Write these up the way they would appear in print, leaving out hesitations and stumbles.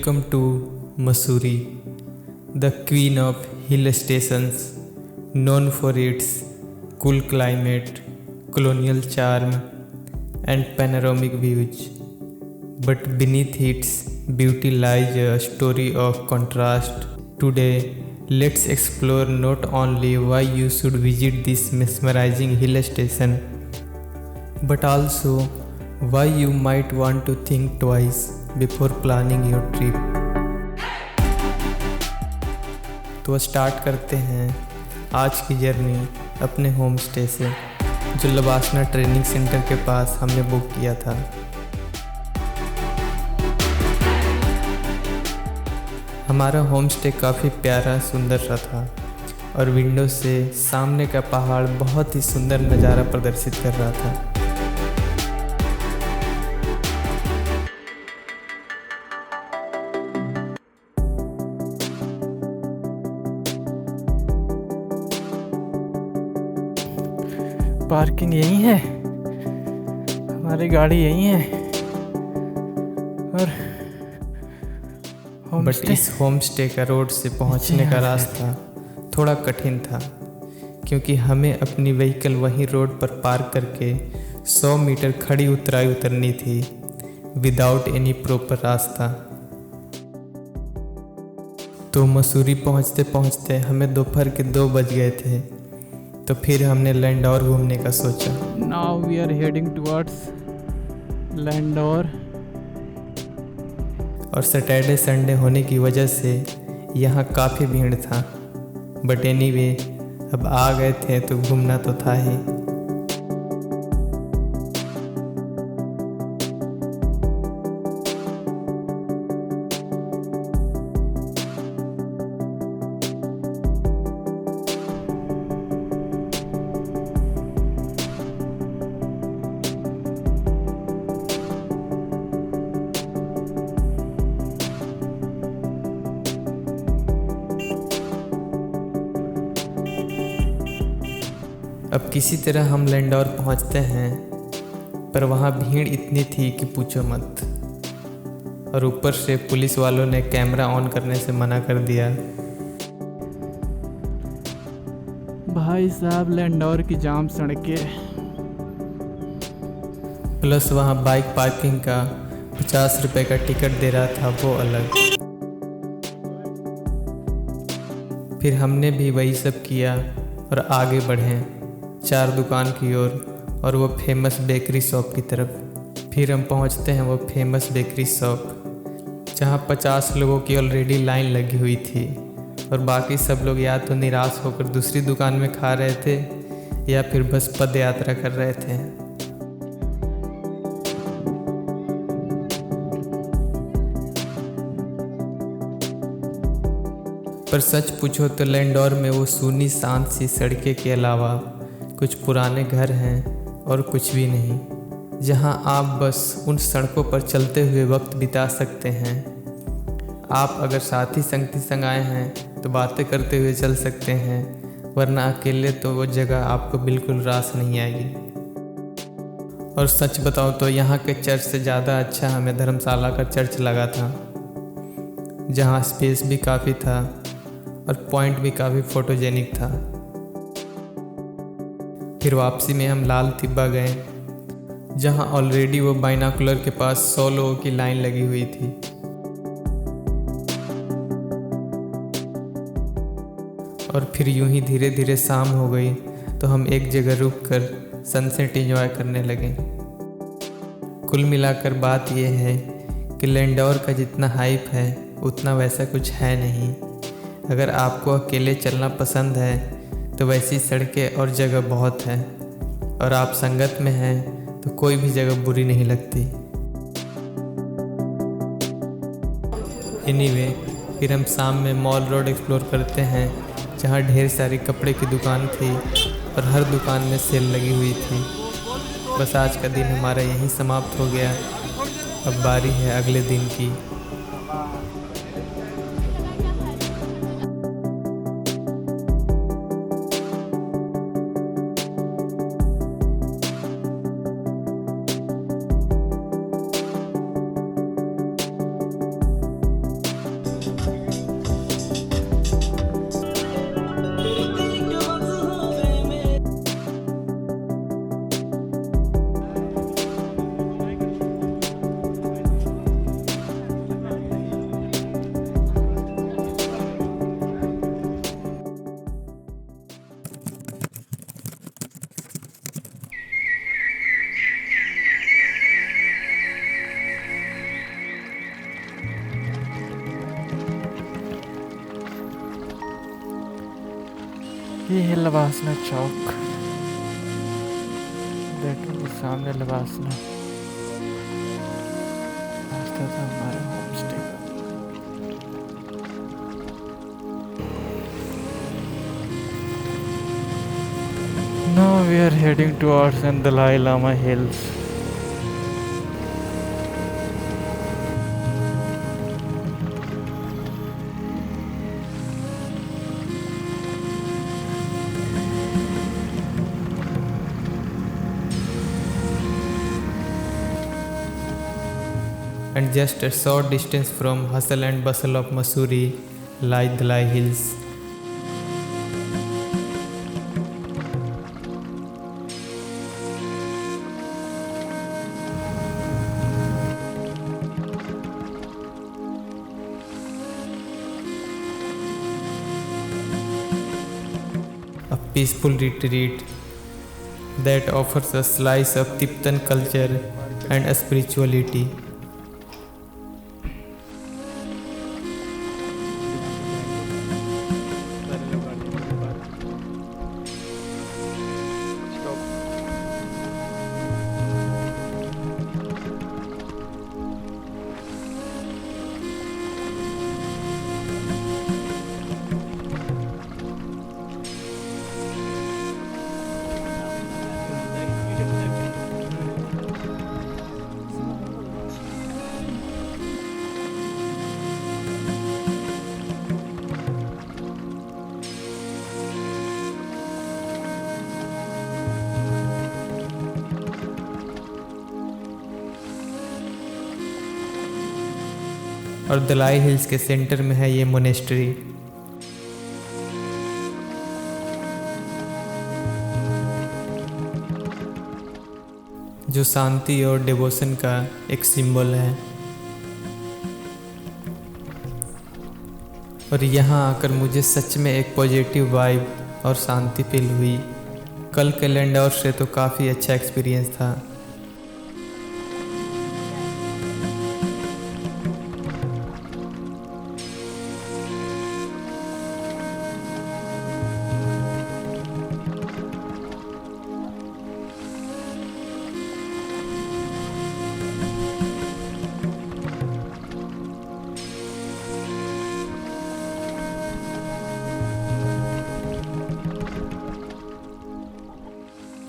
Welcome to Mussoorie, the queen of hill stations, known for its cool climate, colonial charm, and panoramic views. But beneath its beauty lies a story of contrast. Today, let's explore not only why you should visit this mesmerizing hill station, but also why you might want to think twice before planning your trip. तो start करते हैं आज की journey अपने home stay से, जो LBSNAA training centre के पास हमने बुक किया था। हमारा होम स्टे काफ़ी प्यारा सुंदर सा था और विंडो से सामने का पहाड़ बहुत ही सुंदर नज़ारा प्रदर्शित कर रहा था। पार्किंग यहीं है, हमारी गाड़ी यहीं है और बट इस होम स्टे का रोड से पहुंचने का रास्ता थोड़ा कठिन था, क्योंकि हमें अपनी व्हीकल वहीं रोड पर पार्क करके 100 मीटर खड़ी उतराई उतरनी थी विदाउट एनी प्रॉपर रास्ता। तो मसूरी पहुंचते पहुंचते हमें दोपहर के 2 बज गए थे। तो फिर हमने लैंडौर घूमने का सोचा। Now we are heading towards Landour. और सैटरडे संडे होने की वजह से यहाँ काफ़ी भीड़ था, बट एनीवे अब आ गए थे तो घूमना तो था ही। अब किसी तरह हम लैंडौर पहुंचते हैं, पर वहाँ भीड़ इतनी थी कि पूछो मत। और ऊपर से पुलिस वालों ने कैमरा ऑन करने से मना कर दिया। भाई साहब, लैंडौर की जाम सड़कें, प्लस वहाँ बाइक पार्किंग का 50 रुपये का टिकट दे रहा था, वो अलग। फिर हमने भी वही सब किया और आगे बढ़े 4 दुकान की ओर और वो फेमस बेकरी शॉप की तरफ। फिर हम पहुंचते हैं वो फेमस बेकरी शॉप, जहां 50 लोगों की ऑलरेडी लाइन लगी हुई थी और बाकी सब लोग या तो निराश होकर दूसरी दुकान में खा रहे थे या फिर बस पद यात्रा कर रहे थे। पर सच पूछो तो लैंडौर में वो सूनी शांत सी सड़कें के अलावा कुछ पुराने घर हैं और कुछ भी नहीं, जहां आप बस उन सड़कों पर चलते हुए वक्त बिता सकते हैं। आप अगर साथी संगती संग आए हैं तो बातें करते हुए चल सकते हैं, वरना अकेले तो वो जगह आपको बिल्कुल रास नहीं आएगी। और सच बताओ तो यहाँ के चर्च से ज़्यादा अच्छा हमें धर्मशाला का चर्च लगा था, जहाँ स्पेस भी काफ़ी था और पॉइंट भी काफ़ी फोटोजेनिक था। फिर वापसी में हम लाल तिब्बा गए, जहां ऑलरेडी वो बाइनाकुलर के पास 100 लोगों की लाइन लगी हुई थी। और फिर यूं ही धीरे धीरे शाम हो गई तो हम एक जगह रुककर सनसेट एंजॉय करने लगे। कुल मिलाकर बात यह है कि लैंडौर का जितना हाइप है उतना वैसा कुछ है नहीं। अगर आपको अकेले चलना पसंद है तो वैसी सड़कें और जगह बहुत हैं, और आप संगत में हैं तो कोई भी जगह बुरी नहीं लगती। एनीवे, फिर हम शाम में मॉल रोड एक्सप्लोर करते हैं, जहाँ ढेर सारी कपड़े की दुकान थी और हर दुकान में सेल लगी हुई थी। बस आज का दिन हमारा यहीं समाप्त हो गया। अब बारी है अगले दिन की। ये है लवासना चौक, देखो सामने लवासना रास्ता था हमारे होम स्टे का। Now we are heading towards Dalai Lama Hills. And just a short distance from hustle and bustle of Mussoorie lie Dalai Hills. A peaceful retreat that offers a slice of Tibetan culture and spirituality. और Dalai hills के centre में है ये monastery. जो शांति और devotion का एक symbol है। और यहाँ आकर मुझे सच में एक पॉजिटिव वाइब और शांति फील हुई। कल के लैंडोर से तो काफ़ी अच्छा एक्सपीरियंस था।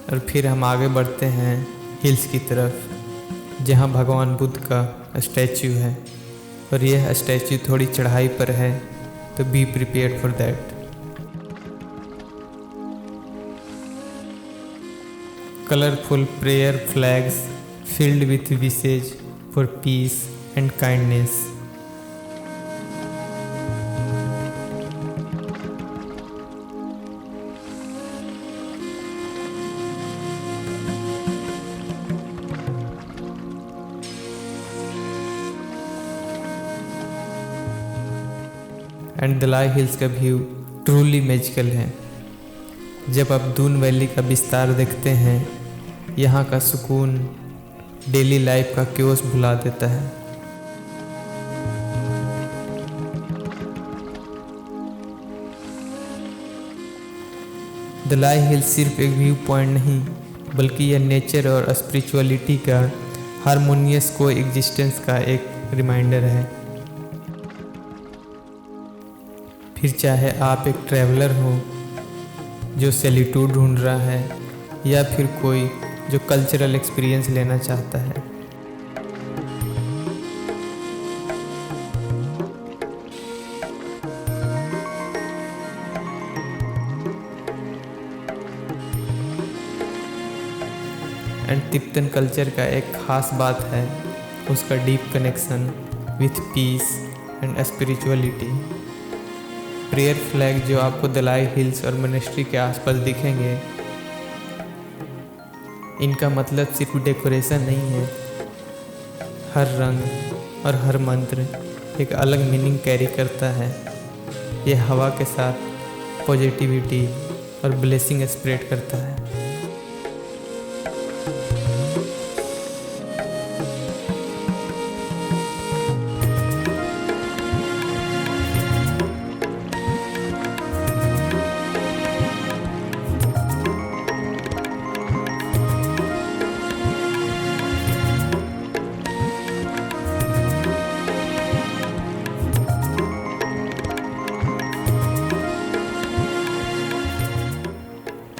और फिर हम आगे बढ़ते हैं हिल्स की तरफ, जहाँ भगवान बुद्ध का स्टैचू है। और यह स्टैचू थोड़ी चढ़ाई पर है, तो be prepared for that. Colourful prayer flags filled with wishes for peace and kindness. And Dalai hills का व्यू ट्रूली मैजिकल है। जब आप दून वैली का विस्तार देखते हैं, यहाँ का सुकून डेली लाइफ का क्योस भुला देता है। दलाई हिल्स सिर्फ एक व्यू पॉइंट नहीं, बल्कि यह नेचर और स्पिरिचुअलिटी का हारमोनियस को एग्जिस्टेंस का एक रिमाइंडर है। फिर चाहे आप एक ट्रैवलर हो जो सैलिट्यूड ढूंढ रहा है, या फिर कोई जो कल्चरल एक्सपीरियंस लेना चाहता है। एंड तिब्बतन कल्चर का एक ख़ास बात है उसका deep connection with peace and spirituality. Prayer flag जो आपको दलाई हिल्स और मोनेस्ट्री के आसपास दिखेंगे, इनका मतलब सिर्फ डेकोरेशन नहीं है। हर रंग और हर मंत्र एक अलग मीनिंग कैरी करता है। ये हवा के साथ पॉजिटिविटी और ब्लेसिंग स्प्रेड करता है।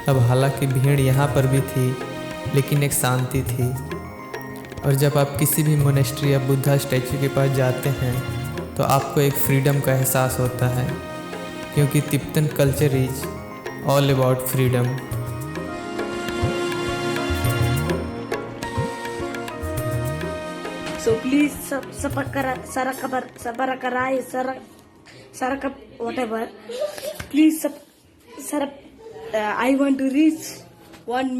अब हालांकि भीड़ यहाँ पर भी थी, लेकिन एक शांति थी। और जब आप किसी भी मोनेस्ट्री या बुद्धा स्टैचू के पास जाते हैं तो आपको एक फ्रीडम का एहसास होता है, क्योंकि Tibetan culture is all about freedom. So please Sabarakarai, Sarakap, whatever. Please, I want to reach 1